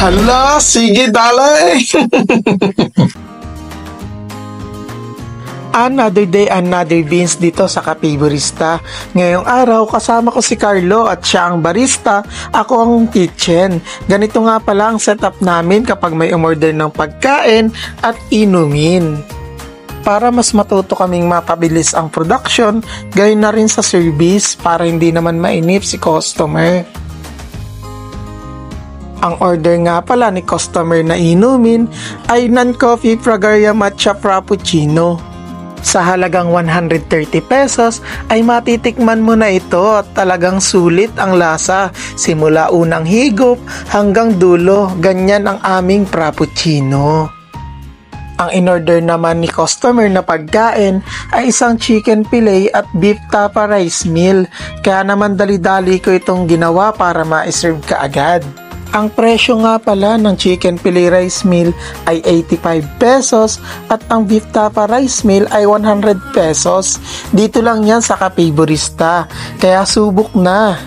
Hala, sige dalay. Another day, another beans dito sa Cafe Barista. Ngayong araw, kasama ko si Carlo at siya ang barista, ako ang kitchen. Ganito nga pala ang setup namin kapag may umorder ng pagkain at inumin. Para mas matuto kaming mapabilis ang production, gayon na rin sa service para hindi naman mainip si customer. Ang order nga pala ni customer na inumin ay non-coffee Fragaria Matcha Frappuccino. Sa halagang 130 pesos ay matitikman mo na ito at talagang sulit ang lasa. Simula unang higop hanggang dulo, ganyan ang aming Frappuccino. Ang in-order naman ni customer na pagkain ay isang chicken fillet at beef tapa rice meal. Kaya naman dali-dali ko itong ginawa para ma-serve ka agad. Ang presyo nga pala ng chicken fillet rice meal ay 85 pesos at ang beef tapa rice meal ay 100 pesos. Dito lang yan sa Cafe Barista, kaya subok na.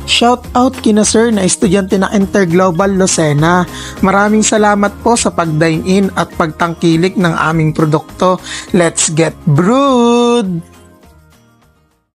Shout out kina sir na estudyante ng Interglobal Lucena. Maraming salamat po sa pag-dine in at pagtangkilik ng aming produkto. Let's get brewed!